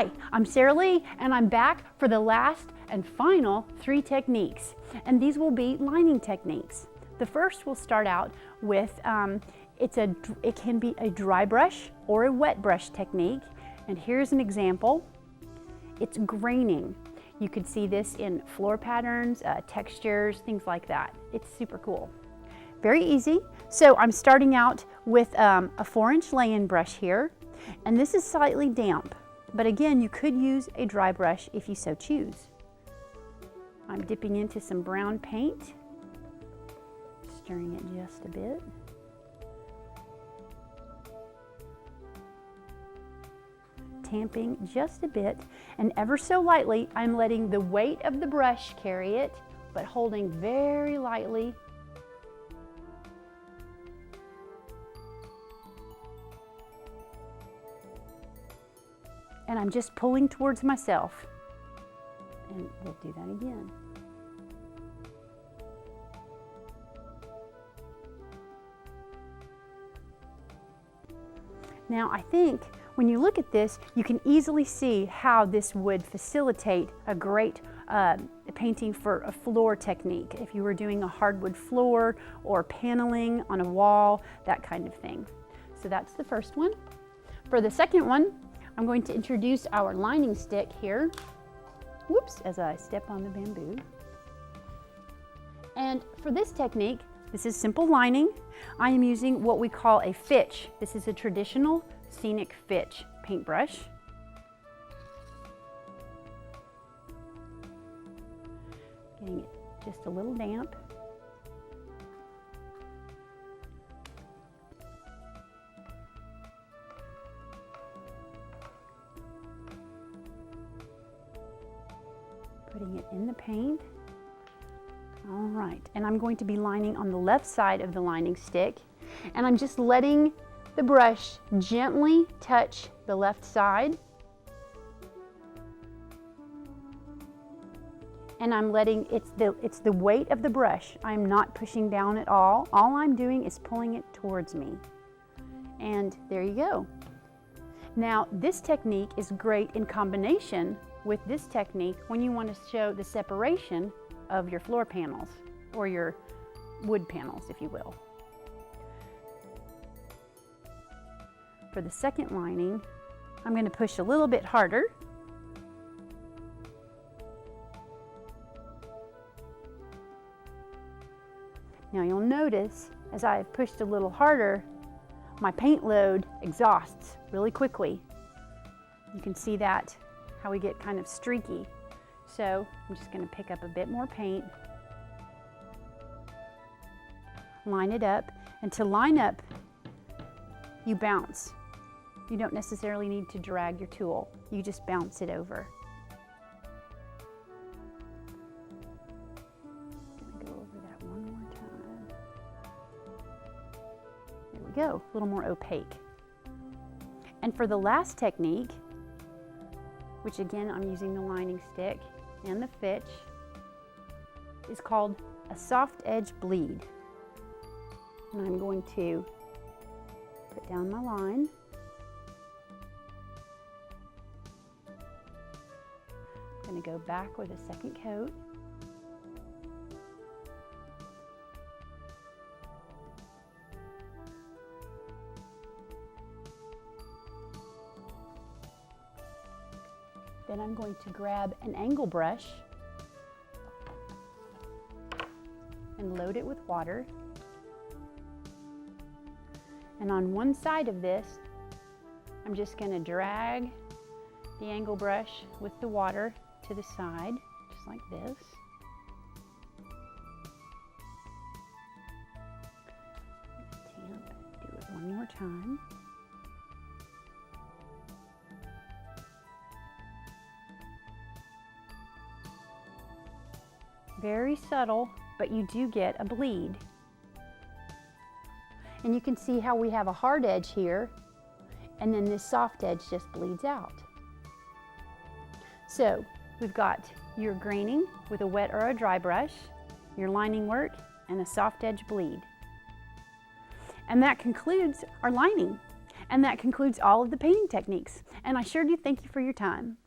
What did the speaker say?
Hi, I'm Sarah Lee, and I'm back for the last and final 3 techniques, and these will be lining techniques. The first we'll start out with, it can be a dry brush or a wet brush technique, and here's an example. It's graining. You could see this in floor patterns, textures, things like that. It's super cool. Very easy. So I'm starting out with a 4-inch lay-in brush here, and this is slightly damp. But again, you could use a dry brush if you so choose. I'm dipping into some brown paint, stirring it just a bit. Tamping just a bit, and ever so lightly, I'm letting the weight of the brush carry it, but holding very lightly. And I'm just pulling towards myself. And we'll do that again. Now I think when you look at this, you can easily see how this would facilitate a great painting for a floor technique. If you were doing a hardwood floor or paneling on a wall, that kind of thing. So that's the first one. For the second one, I'm going to introduce our lining stick here. Whoops, as I step on the bamboo. And for this technique, this is simple lining. I am using what we call a fitch. This is a traditional scenic fitch paintbrush. Getting it just a little damp. Putting it in the paint. All right, and I'm going to be lining on the left side of the lining stick, and I'm just letting the brush gently touch the left side, and I'm letting it's the weight of the brush. I'm not pushing down at all. All I'm doing is pulling it towards me, and there you go. Now this technique is great in combination with this technique when you want to show the separation of your floor panels or your wood panels, if you will. For the second lining, I'm going to push a little bit harder. Now you'll notice as I've pushed a little harder, my paint load exhausts really quickly. You can see that how we get kind of streaky. So I'm just going to pick up a bit more paint, line it up, and to line up, you bounce. You don't necessarily need to drag your tool. You just bounce it over. I'm going to go over that one more time. There we go, a little more opaque. And for the last technique, which again I'm using the lining stick and the fitch, is called a soft edge bleed. And I'm going to put down my line. I'm going to go back with a second coat. Then I'm going to grab an angle brush and load it with water. And on one side of this, I'm just going to drag the angle brush with the water to the side, just like this. Do it one more time. Very subtle, but you do get a bleed. And you can see how we have a hard edge here, and then this soft edge just bleeds out. So we've got your graining with a wet or a dry brush, your lining work, and a soft edge bleed. And that concludes our lining. And that concludes all of the painting techniques. And I sure do thank you for your time.